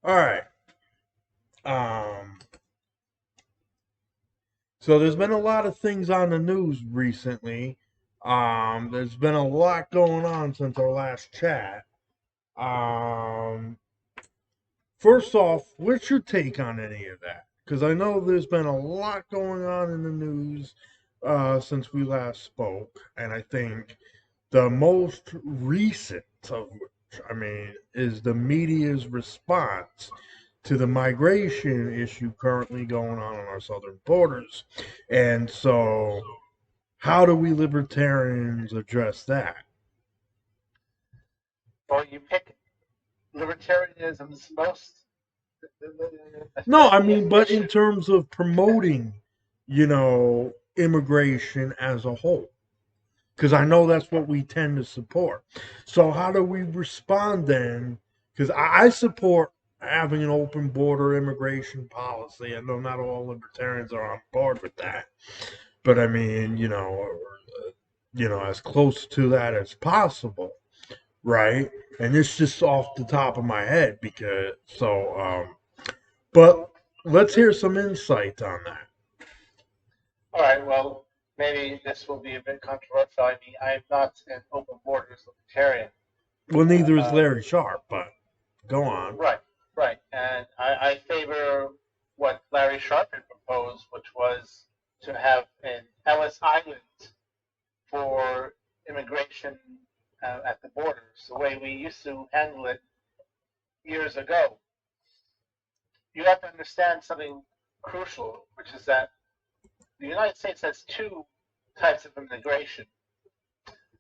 All right. Um, so there's been a lot of things on the news recently. There's been a lot going on since our last chat. Um, First off, what's your take on any of that? Because I know there's been a lot going on in the news since we last spoke, and I think the most recent of which, I mean, is the media's response to the migration issue currently going on our southern borders. And so, how do we libertarians address that? Well, you pick libertarianism's most No, I deadliest mean, but issue. in terms of promoting, immigration as a whole, because I know that's what we tend to support. So how do we respond then? Because I support having an open border immigration policy. I know not all libertarians are on board with that, but I mean, as close to that as possible, right? And it's just off the top of my head because so. But let's hear some insight on that. All right, well, maybe this will be a bit controversial. I mean, I'm not an open borders libertarian. Well, neither is Uh, Larry Sharp, but go on. right, right. And I favor what Larry Sharp had proposed, which was to have an Ellis Island for immigration at the borders, the way we used to handle it years ago. You have to understand something crucial, which is that the United States has two types of immigration.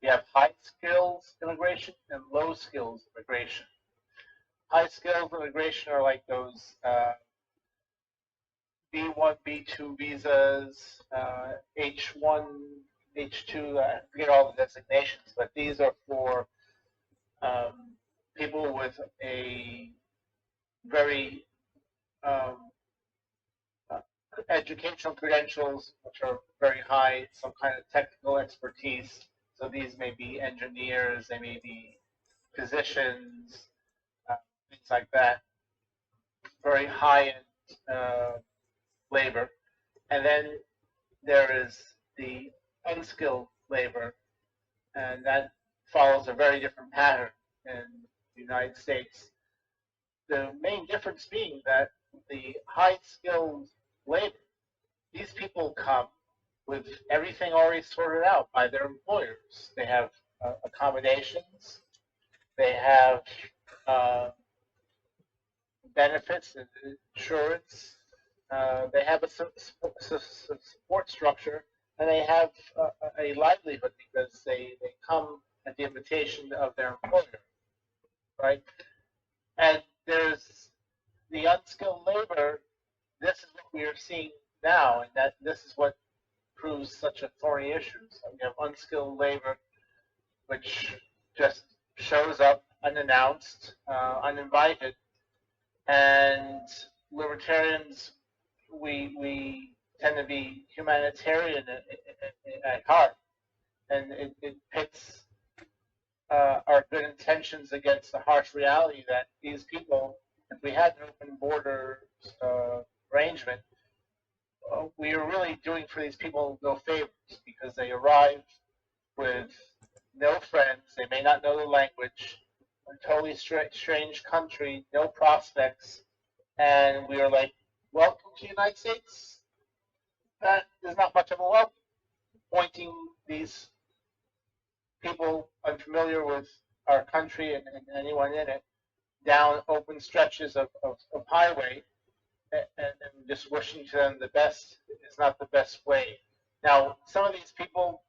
You have high skills immigration and low skills immigration. High skills immigration are like those B1, B2 visas, H1, H2, I forget all the designations, but these are for um, people with a very um, uh, educational credentials, which are very high, some kind of technical expertise. So these may be engineers, they may be physicians, uh, things like that. Very high end labor. And then there is the unskilled labor, and that follows a very different pattern in the United States. The main difference being that the high skilled labor, these people come with everything already sorted out by their employers. They have accommodations, they have uh, benefits and insurance, they have a support structure, and they have a livelihood because they come at the invitation of their employer, right? And there's the unskilled labor. This is what we are seeing now, and that this is what proves such a thorny issue. So we have unskilled labor, which just shows up unannounced, uninvited, and libertarians, we tend to be humanitarian at heart, and it pits our good intentions against the harsh reality that these people, if we had an open border arrangement, we are really doing for these people no favors because they arrive with no friends, they may not know the language, a totally strange country, no prospects, and we are like, welcome to the United States. That is not much of a welcome. Pointing these people unfamiliar with our country and anyone in it down open stretches of highway and just wishing to them the best is not the best way. Now, some of these people,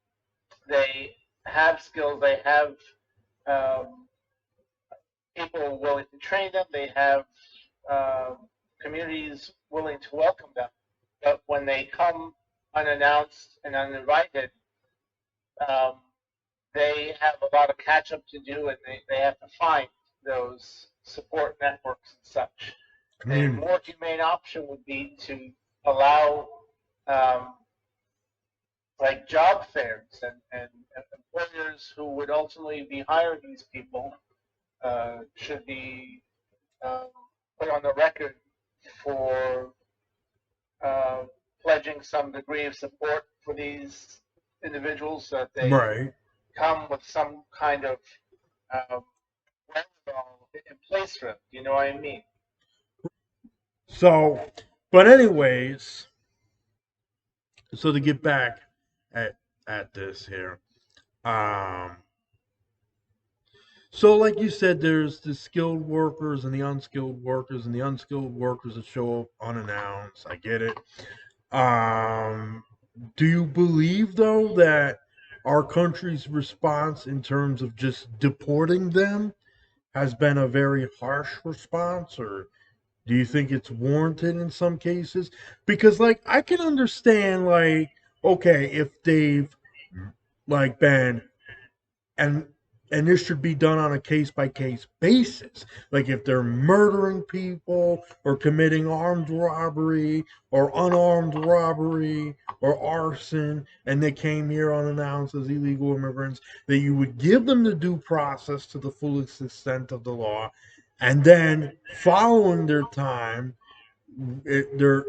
they have skills, they have um, people willing to train them, they have communities willing to welcome them. But when they come unannounced and uninvited, um, they have a lot of catch up to do, and they have to find those support networks and such. A Community. more humane option would be to allow um, like job fairs and employers who would ultimately be hiring these people should be um, put on the record for pledging some degree of support for these individuals so that they Right. come with some kind of wherewithal in place for them. You know what I mean? So, but anyways, so to get back at this here, um, so like you said, there's the skilled workers and the unskilled workers, and the unskilled workers that show up unannounced. I get it. Um, do you believe though that our country's response in terms of just deporting them has been a very harsh response, or do you think it's warranted in some cases? Because like I can understand like okay, if they've like been and this should be done on a case by case basis. Like if they're murdering people or committing armed robbery or unarmed robbery or arson and they came here unannounced as illegal immigrants, that you would give them the due process to the fullest extent of the law, and then following their time they're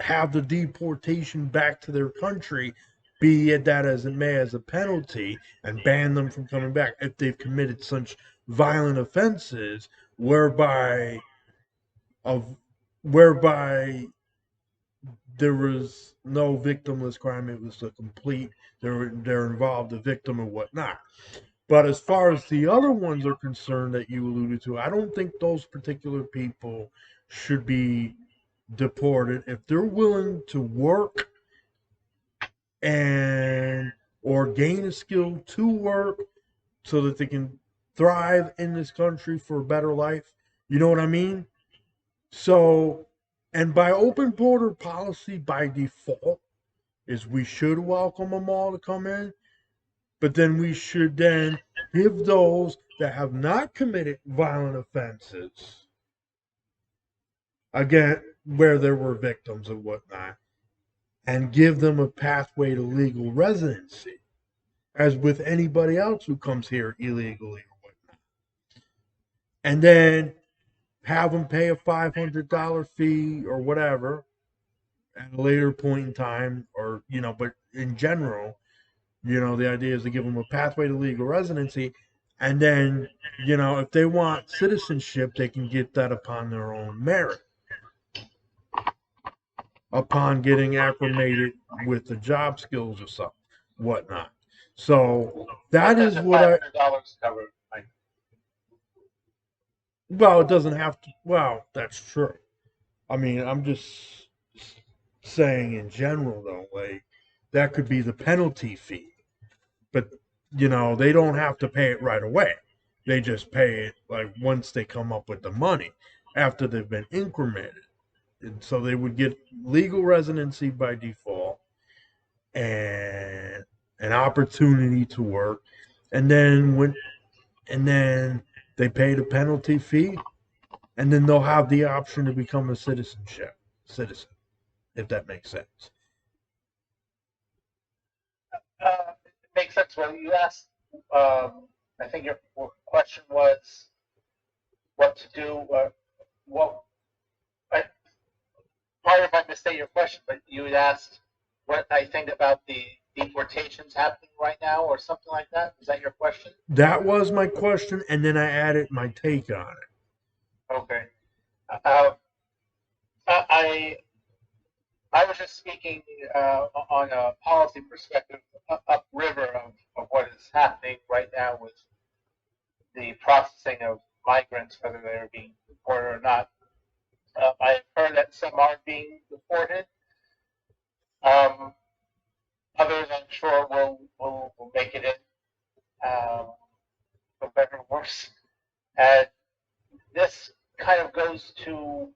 have the deportation back to their country, be it that as it may as a penalty, and ban them from coming back if they've committed such violent offenses of whereby there was no victimless crime. It was a complete they're involved a victim or whatnot. But as far as the other ones are concerned that you alluded to, I don't think those particular people should be deported if they're willing to work and or gain a skill to work so that they can thrive in this country for a better life. You know what I mean? So, and by open border policy by default is we should welcome them all to come in, but then we should then give those that have not committed violent offenses, again, where there were victims and whatnot, and give them a pathway to legal residency, as with anybody else who comes here illegally or whatnot. And then have them pay a $500 fee or whatever at a later point in time, or, but in general, the idea is to give them a pathway to legal residency. And then, if they want citizenship, they can get that upon their own merit, upon getting acclimated with the job skills or something, whatnot. So What that does is the what I. $500 cover? Like, Well, it doesn't have to. Well, that's true. I mean, I'm just saying in general, though, like that could be the penalty fee, but they don't have to pay it right away. They just pay it like once they come up with the money after they've been incremented. And so they would get legal residency by default and an opportunity to work, and then they pay the penalty fee, and then they'll have the option to become a citizen, if that makes sense. it makes sense. Well, you asked, I think your question was what to do. What I, Part of I misstate your question, but you had asked what I think about the deportations happening right now, or something like that. Is that your question? That was my question, and then I added my take on it. Okay. Uh, I I was just speaking on a policy perspective upriver of what is happening right now with the processing of migrants, whether they're being deported or not. I've heard that some are being deported. Um, Others, I'm sure, will make it in, for better or worse. And this kind of goes to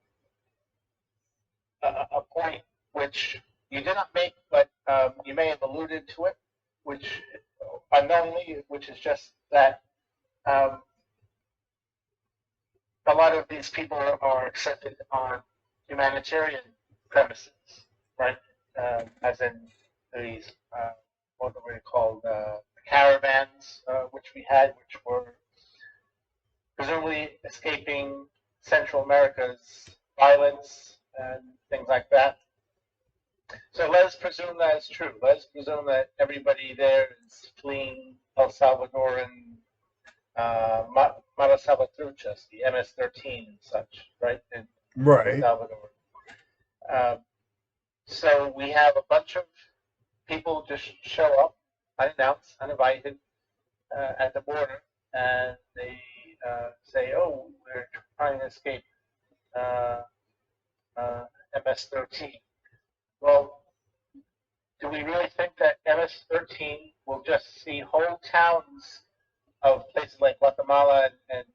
a point which you did not make, but you may have alluded to it, which unknowingly, which is just that um, a lot of these people are accepted on humanitarian premises, right? As in these, what were they called, caravans, which we had, which were presumably escaping Central America's violence and things like that. So let us presume that is true. Let us presume that everybody there is fleeing El Salvadoran Mara Salvatruchas, the MS-13 and such, right, in El Right. Salvador. So we have a bunch of people just show up, unannounced, uninvited, at the border, and they say, "Oh, we're trying to escape MS-13." Well, do we really think that MS-13 will just see whole towns of places like Guatemala and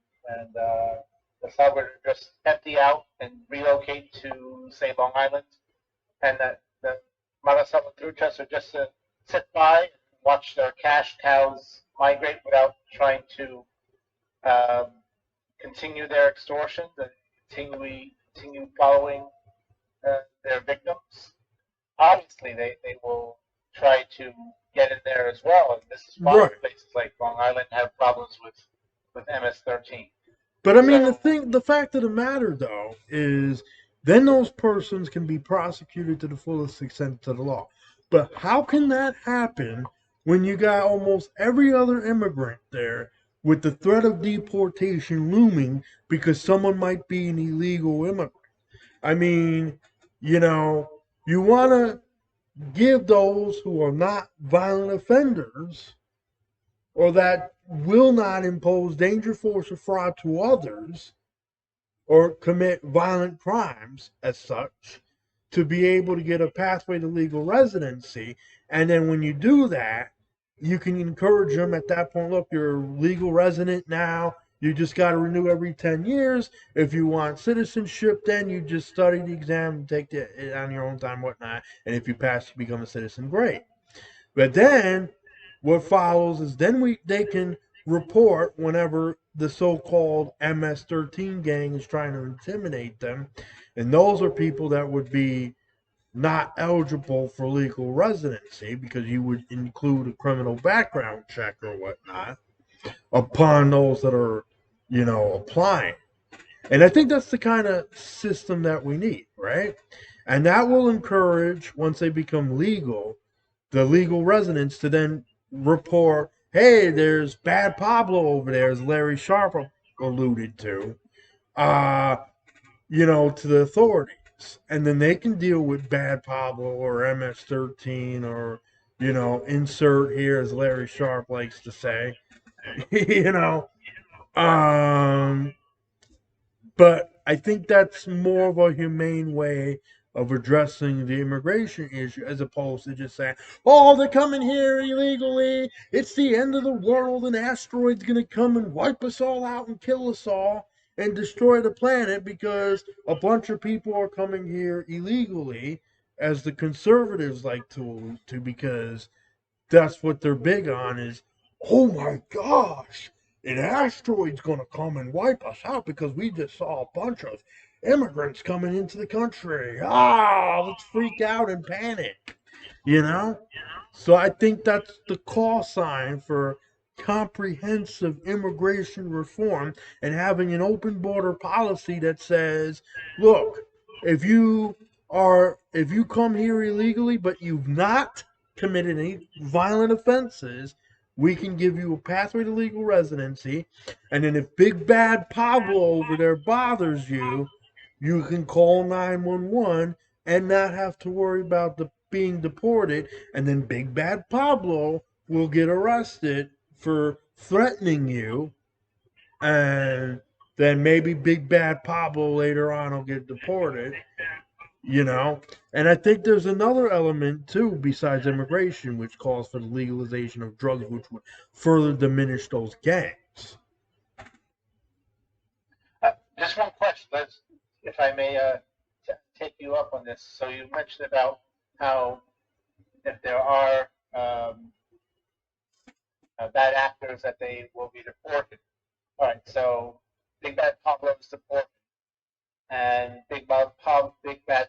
El Salvador just empty out and relocate to, say, Long Island, and that the Mara Salvatruchas are just to sit by and watch their cash cows migrate without trying to continue their extortion, and continue following their victims? Obviously, they will try to get in there as well, and this is why Right. places like Long Island have problems with MS-13. But I mean, So the fact of the matter, though, is then those persons can be prosecuted to the fullest extent of the law. But how can that happen when you got almost every other immigrant there with the threat of deportation looming because someone might be an illegal immigrant? I mean, you know, you want to give those who are not violent offenders or that will not impose danger, force, or fraud to others or commit violent crimes as such to be able to get a pathway to legal residency. And then when you do that, you can encourage them at that point, look, you're a legal resident now. You just got to renew every 10 years. If you want citizenship, then you just study the exam and take it on your own time, whatnot. And if you pass, you become a citizen. Great. But then what follows is then they can report whenever the so-called MS-13 gang is trying to intimidate them, and those are people that would be not eligible for legal residency because you would include a criminal background check or whatnot upon those that are, applying. And I think that's the kind of system that we need, right? And that will encourage, once they become legal, the legal residents to then report, hey, there's Bad Pablo over there, as Larry Sharp alluded to, uh, to the authorities. And then they can deal with Bad Pablo or MS-13 or, insert here, as Larry Sharp likes to say, you know. Um, but I think that's more of a humane way of addressing the immigration issue as opposed to just saying, oh, they're coming here illegally. It's the end of the world. An asteroid's going to come and wipe us all out and kill us all and destroy the planet because a bunch of people are coming here illegally, as the conservatives like to allude to, because that's what they're big on is, oh my gosh, an asteroid's going to come and wipe us out because we just saw a bunch of immigrants coming into the country. Let's freak out and panic, you know? So I think that's the call sign for comprehensive immigration reform and having an open border policy that says, look, if you come here illegally but you've not committed any violent offenses, we can give you a pathway to legal residency. And then if Big Bad Pablo over there bothers you, you can call 911 and not have to worry about being deported. And then Big Bad Pablo will get arrested for threatening you. And then maybe Big Bad Pablo later on will get deported, you know. And I think there's another element too besides immigration which calls for the legalization of drugs, which would further diminish those gangs. just one question, if I may take you up on this. So you mentioned about how if there are bad actors that they will be deported. All right, so Big Bad Pablo is deported, and Big Bad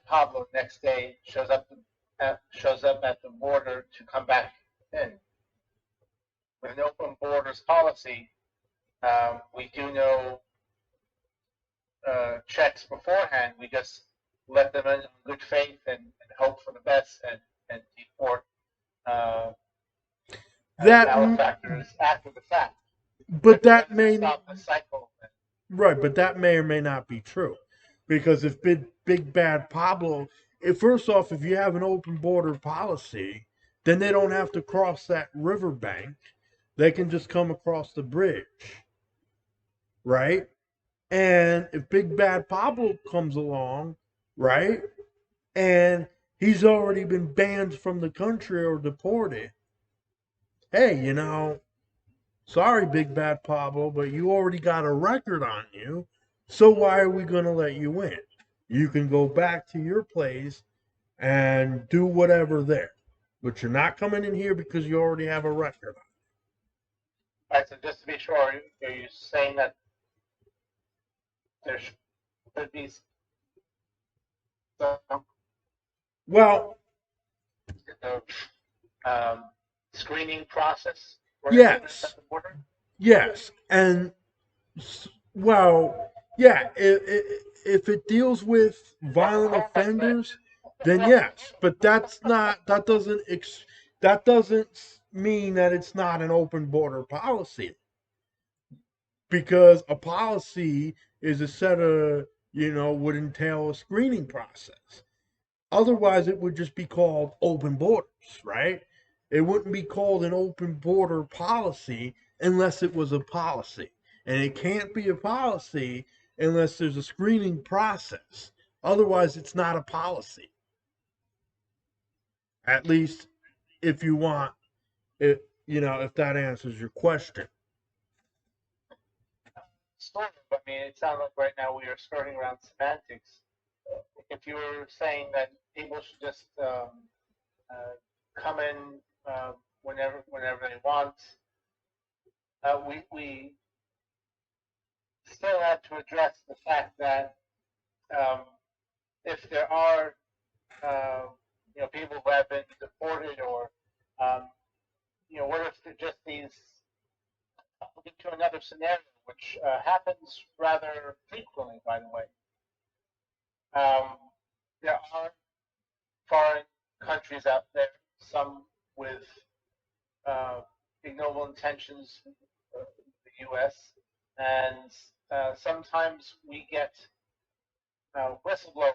Pablo next day shows up at the border to come back in. With an open borders policy, we do know checks beforehand. We just let them in good faith and hope for the best and deport That, malefactors after the fact. but If we're going that to may, stop the cycle, right, but that may or may not be true. Because if Big Bad Pablo, first off, if you have an open border policy, then they don't have to cross that riverbank. They can just come across the bridge, right? And if Big Bad Pablo comes along, right, and he's already been banned from the country or deported, hey, sorry, Big Bad Pablo, but you already got a record on you. So why are we going to let you in? You can go back to your place and do whatever there. But you're not coming in here because you already have a record. right, so just to be sure, are you saying that there should be some Well, um, screening process for immigrants yes, at the border? yes, and well, yeah. If it deals with violent offenders, then yes. But that's not. That doesn't mean that it's not an open border policy, because a policy is a set of, would entail a screening process. Otherwise, it would just be called open borders, right? It wouldn't be called an open border policy unless it was a policy. And it can't be a policy unless there's a screening process. Otherwise, it's not a policy. At least if you want it, if that answers your question. Sort of. I mean, it sounds like right now we are skirting around semantics. If you were saying that people should just come in whenever they want, we still have to address the fact that um, if there are people who have been deported or um, what if they're just these into another scenario, which happens rather frequently, by the way. There are foreign countries out there, some with ignoble intentions, the U.S., and sometimes we get whistleblowers,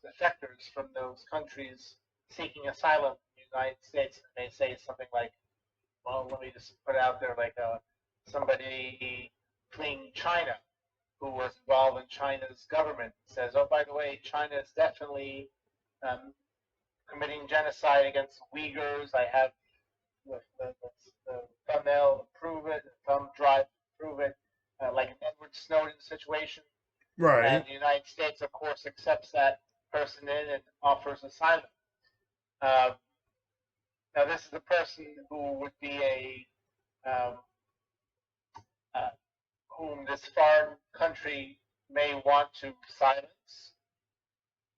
defectors from those countries seeking asylum in the United States, and they say something like, well, let me just put it out there, like somebody fleeing China who was involved in China's government says, oh, by the way, China is definitely um, committing genocide against Uyghurs. I have the thumbnail to prove it, the thumb drive to prove it, like an Edward Snowden situation. And Right. the United States, of course, accepts that person in and offers asylum. Uh, Now, this is a person who would be um, uh, whom this foreign country may want to silence.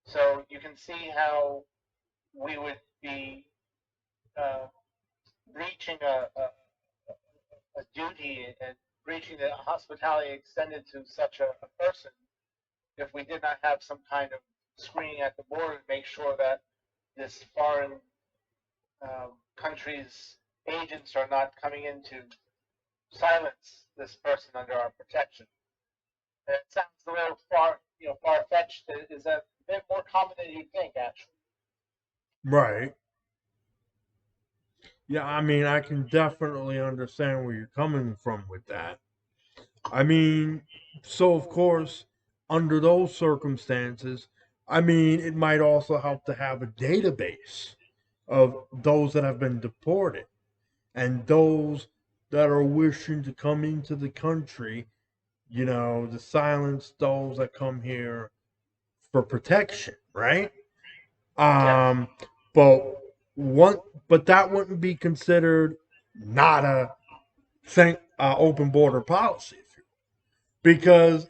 So you can see how we would be uh, breaching a duty and breaching the hospitality extended to such a person if we did not have some kind of screening at the border to make sure that this foreign country's agents are not coming in to silence this person under our protection. And it sounds a little far fetched. Is a bit more common than you think, actually. Right. Yeah, I mean, I can definitely understand where you're coming from with that. I mean, so of course, under those circumstances, I mean, it might also help to have a database of those that have been deported and those that are wishing to come into the country, to silence those that come here for protection, right? Yes. Um, but one, but that wouldn't be considered not a open border policy, because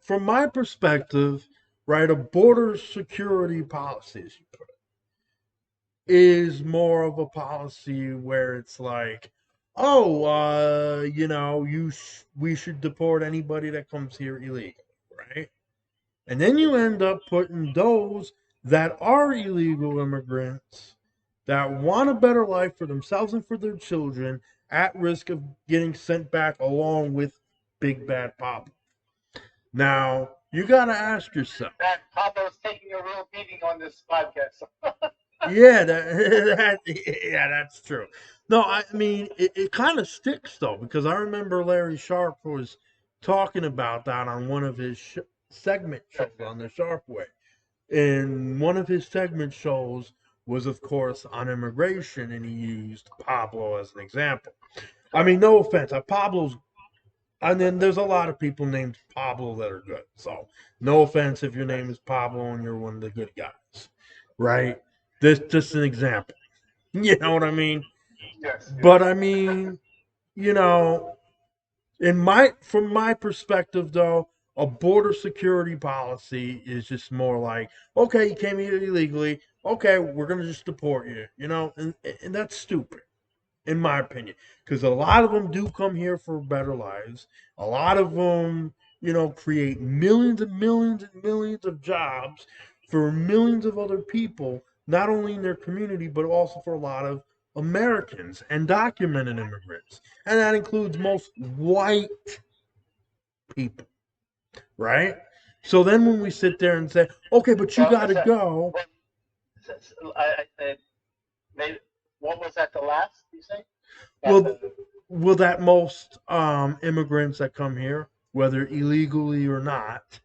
from my perspective, right, a border security policy, as you put it, is more of a policy where it's like, oh, we should deport anybody that comes here illegally, right? And then you end up putting those that are illegal immigrants that want a better life for themselves and for their children at risk of getting sent back along with Big Bad Papa. Now, you got to ask yourself. That Pablo's taking a real beating on this podcast. Yeah, yeah, that's true. No, I mean, it kind of sticks, though, because I remember Larry Sharp was talking about that on one of his segment shows on the Sharp Way. And one of his segment shows was, of course, on immigration, and he used Pablo as an example. I mean, no offense, Pablo's, and then there's a lot of people named Pablo that are good. So, no offense if your name is Pablo and you're one of the good guys, right? This just an example. You know what I mean? Yes. But I mean, you know, from my perspective though, a border security policy is just more like, okay, you came here illegally, okay, we're gonna just deport you, and that's stupid, in my opinion, because a lot of them do come here for better lives. A lot of them, create millions and millions and millions of jobs for millions of other people, not only in their community, but also for a lot of Americans and documented immigrants. And that includes most white people, right? So then when we sit there and say, okay, but you got to go. Maybe, what was that the last you say? Well, that most immigrants that come here, whether illegally or not,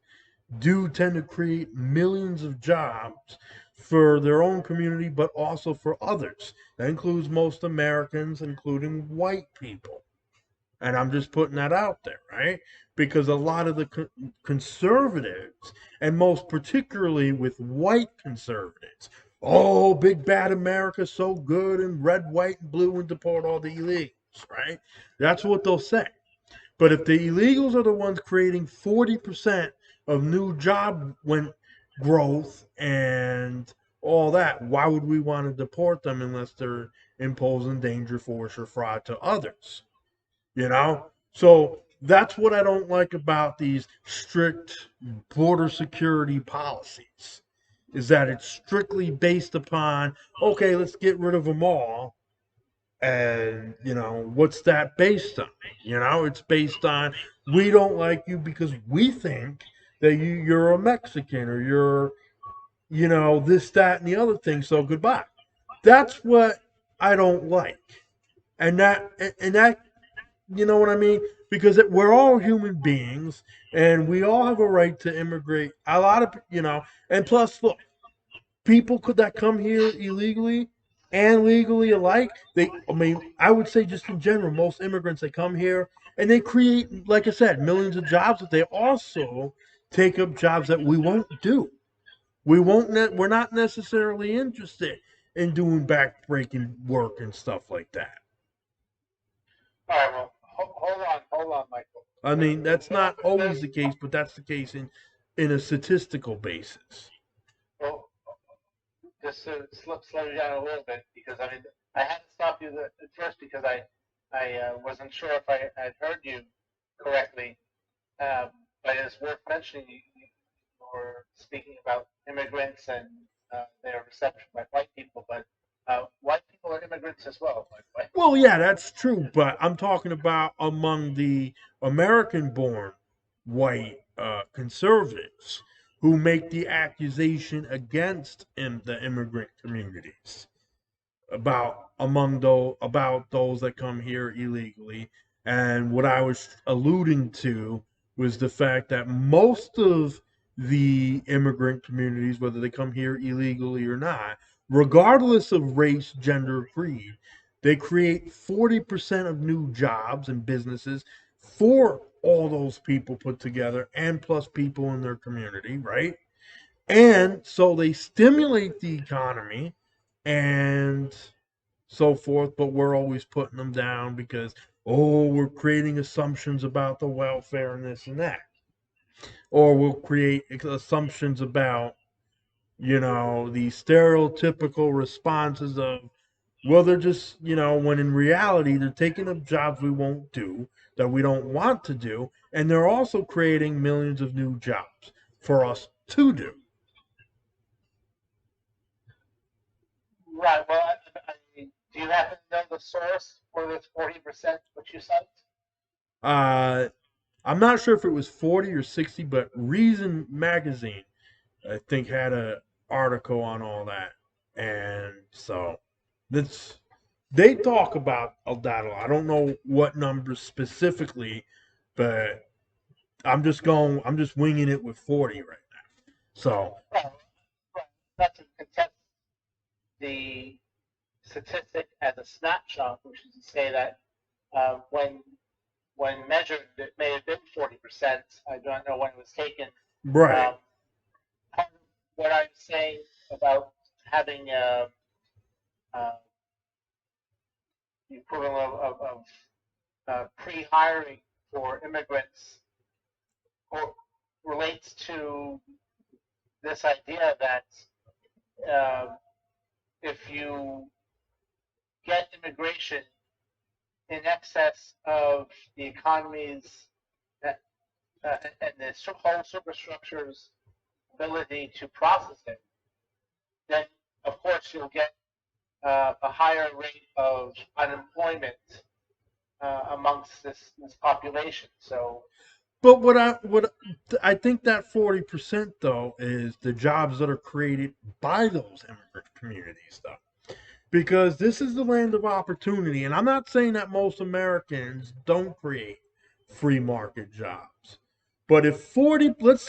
do tend to create millions of jobs for their own community, but also for others. That includes most Americans, including white people. And I'm just putting that out there, right? Because a lot of the conservatives, and most particularly with white conservatives, oh, big bad America's so good and red, white, and blue and deport all the illegals, right? That's what they'll say. But if the illegals are the ones creating 40% of new job growth and all that, why would we want to deport them unless they're imposing danger, force, or fraud to others? So that's what I don't like about these strict border security policies, is that it's strictly based upon, okay, let's get rid of them all. And what's that based on? It's based on, we don't like you because we think that you're a Mexican, or you're this, that, and the other thing, so goodbye. That's what I don't like. And that you know what I mean? Because we're all human beings, and we all have a right to immigrate. A lot of, and plus, look, people that come here illegally and legally alike, I mean, I would say just in general, most immigrants, they come here and they create, like I said, millions of jobs, but they also take up jobs that we won't do. We're not necessarily interested in doing back-breaking work and stuff like that. All right, well, hold on, Michael. I mean, that's not always the case, but that's the case in a statistical basis. Well, just to slow you down a little bit, because I mean, I had to stop you at first because I wasn't sure if I had heard you correctly. But it's worth mentioning you were speaking about immigrants and their reception by white people, but white people are immigrants as well. Well, yeah, that's true, but I'm talking about among the American-born white conservatives who make the accusation against the immigrant communities about those that come here illegally. And what I was alluding to was the fact that most of the immigrant communities, whether they come here illegally or not, regardless of race, gender, creed, they create 40% of new jobs and businesses for all those people put together, and plus people in their community, right? And so they stimulate the economy and so forth, but we're always putting them down because, oh, we're creating assumptions about the welfare and this and that. Or we'll create assumptions about, the stereotypical responses of, well, they're just, when in reality, they're taking up jobs we won't do, that we don't want to do, and they're also creating millions of new jobs for us to do. Right. Well, do you happen to know the source for this 40%, which you cite? Uh, I'm not sure if it was 40 or 60, but Reason Magazine, I think, had an article on all that. And so that's they talk about that a lot. I don't know what numbers specifically, but I'm just winging it with 40 right now. So, Well, not to contest the statistic as a snapshot, which is to say that when measured, it may have been 40%. I don't know when it was taken. right. Um, what I'm saying about having the equivalent of pre-hiring for immigrants relates to this idea that uh, if you get immigration in excess of the economy's and the whole superstructure's ability to process it, then of course you'll get a higher rate of unemployment amongst this population. So, But what I think that 40% though is the jobs that are created by those immigrant communities though. Because this is the land of opportunity, and I'm not saying that most Americans don't create free market jobs. But if 40, let's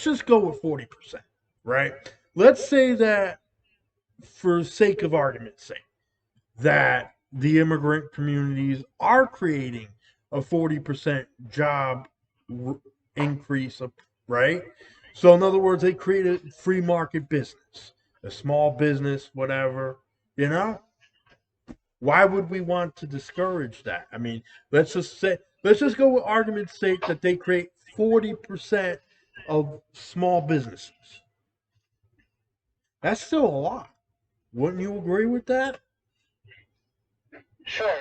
just go with 40%, right? Let's say that for sake of argument's sake, that the immigrant communities are creating a 40% job increase, right? So, in other words, they create a free market business, a small business, whatever, you know? Why would we want to discourage that? I mean, let's just go with argument's sake that they create 40% of small businesses. That's still a lot. Wouldn't you agree with that? sure,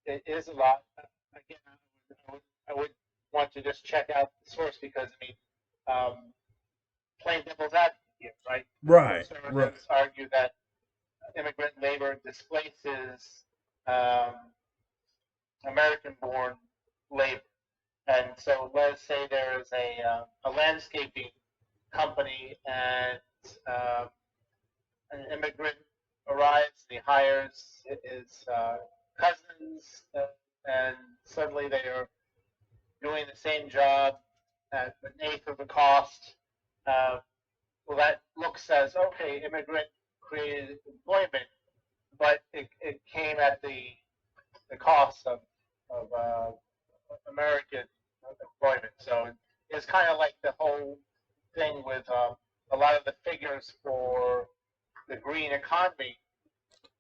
it is a lot. Again, I would want to just check out the source because I mean, plain devil's advocate here, right? Right, right. Conservatives argue that immigrant labor displaces um, American-born labor, and so let's say there's a landscaping company and an immigrant arrives, he hires his cousins, and suddenly they are doing the same job at an eighth of the cost. Uh, well, that looks as okay, immigrant created employment, but it came at the cost of American employment. So it's kind of like the whole thing with a lot of the figures for the green economy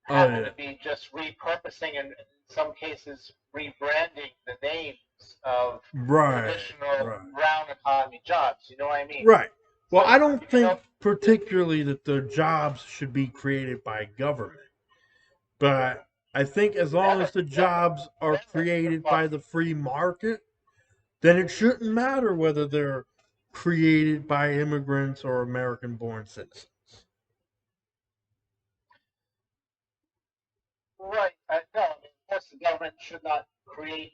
Oh happen yeah. to be just repurposing and in some cases rebranding the names of Right, traditional right. brown economy jobs. You know what I mean? Right. Well, So I don't you know, think particularly that the jobs should be created by government, but I think as long never, as the never, jobs are never. created Well, by the free market, then it shouldn't matter whether they're created by immigrants or American born citizens. right. No, I mean, of course, the government should not create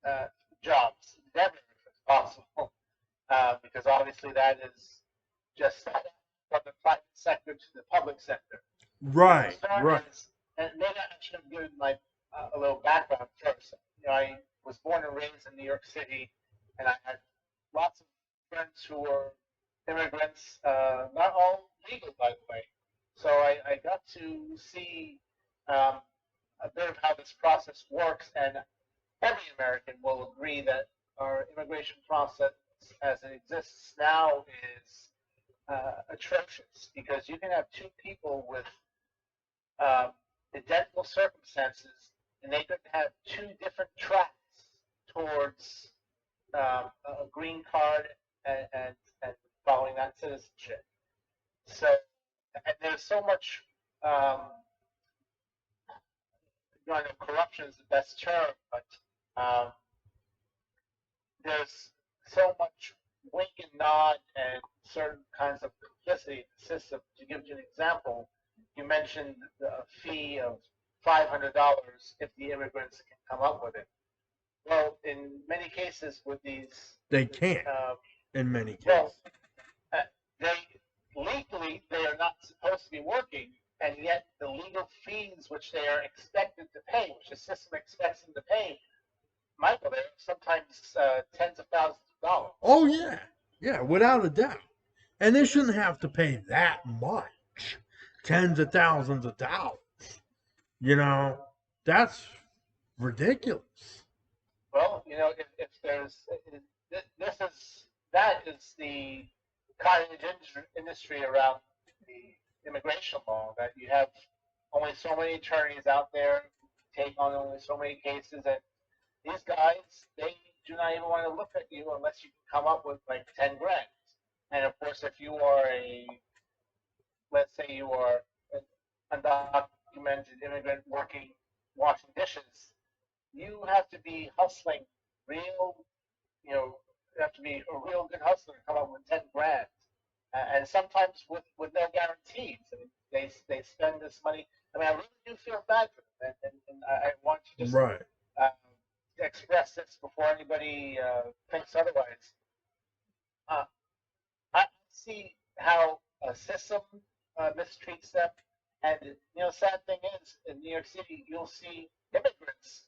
uh, jobs, never if it's possible, because obviously that is just from the private sector to the public sector. The Right, concern right. is, and maybe I should have given my a little background first. You know, I was born and raised in New York City, and I had lots of friends who were immigrants, not all legal, by the way. So I got to see a bit of how this process works, and every American will agree that our immigration process as it exists now is atrocious because you can have two people with identical circumstances, and they could have two different tracks towards a green card and following that citizenship. So, and there's so much, I know corruption is the best term, but there's so much wink and nod and certain kinds of complicity in the system. To give you an example, you mentioned a fee of $500 if the immigrants can come up with it. Well, in many cases with these, They can't, um, in many well, cases. they legally they are not supposed to be working, and yet the legal fees which they are expected to pay, which the system expects them to pay, Michael, they're sometimes tens of thousands of dollars. Oh, yeah. Yeah, without a doubt. And they shouldn't have to pay that much. Tens of thousands of dollars. You know, that's ridiculous. Well, if there's this is that is the cottage industry around the immigration law, that you have only so many attorneys out there who take on only so many cases, and these guys, they do not even want to look at you unless you can come up with like 10 grand. And of course, if you are let's say you are an undocumented immigrant working, washing dishes, you have to be hustling real, you have to be a real good hustler to come up with 10 grand. And sometimes with no guarantees. I mean, they spend this money. I mean, I really do feel bad for them. And I want to just Right. uh, express this before anybody thinks otherwise. Uh, I see how a system mistreats them. And sad thing is, in New York City, you'll see immigrants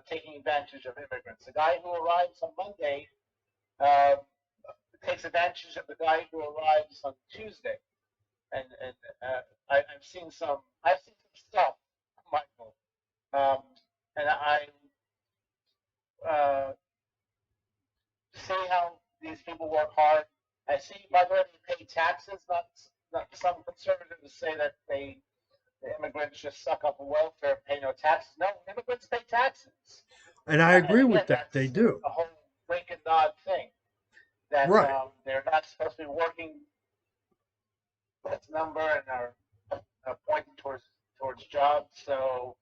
taking advantage of immigrants. A guy who arrives on Monday uh, takes advantage of the guy who arrives on Tuesday. And I've seen some stuff, Michael. And I see how these people work hard. I see, by the way, they pay taxes. Not some conservatives say that the immigrants just suck up welfare, pay no taxes. No, immigrants pay taxes. And I And agree again, with that. They that's do. a whole wink and nod thing. That Right. they're not supposed to be working this number and are pointing towards jobs. So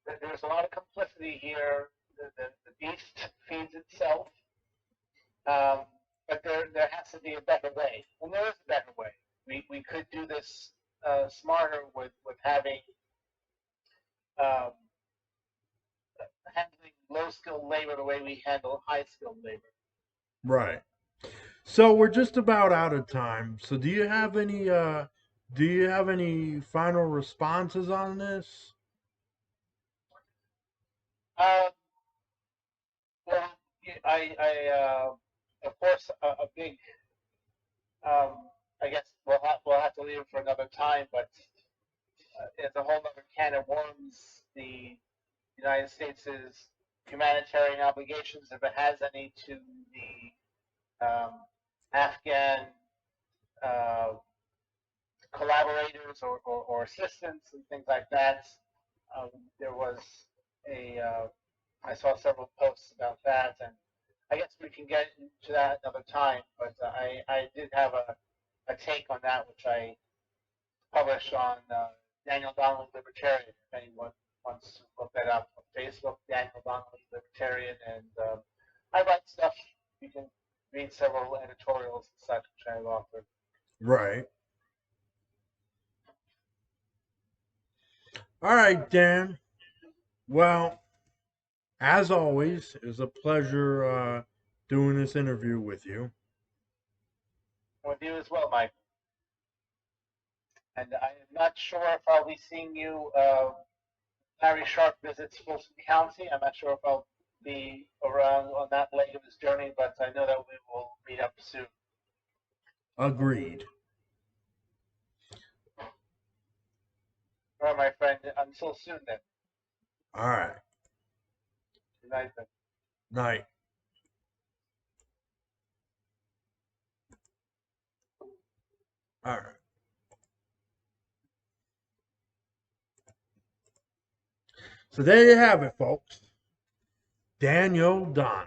there's a lot of complicity here. The beast feeds itself. But there has to be a better way, and there is a better way. We could do this smarter with having um, handling low skilled labor the way we handle high skilled labor. Right. So we're just about out of time. So do you have any final responses on this? Um, well, of course, a big. I guess we'll have to leave it for another time, but it's a whole other can of worms. The United States' humanitarian obligations, if it has any, to the Afghan uh, collaborators or assistants and things like that. There was I saw several posts about that, and I guess we can get into that another time. But I did have a take on that, which I published on Daniel Donnelly Libertarian. If anyone wants to look that up on Facebook, Daniel Donnelly Libertarian, and I write stuff. You can read several editorials and such which I've authored. Right. All right, Dan. Well, as always, it was a pleasure doing this interview with you. With you as well, Mike. And I am not sure if I'll be seeing you. Harry Sharp visits Folsom County. I'm not sure if I'll be around on that leg of his journey, but I know that we will meet up soon. Agreed. All right, my friend. Until soon, then. All right. Good night, then. Night. All right. So there you have it, folks. Daniel Don.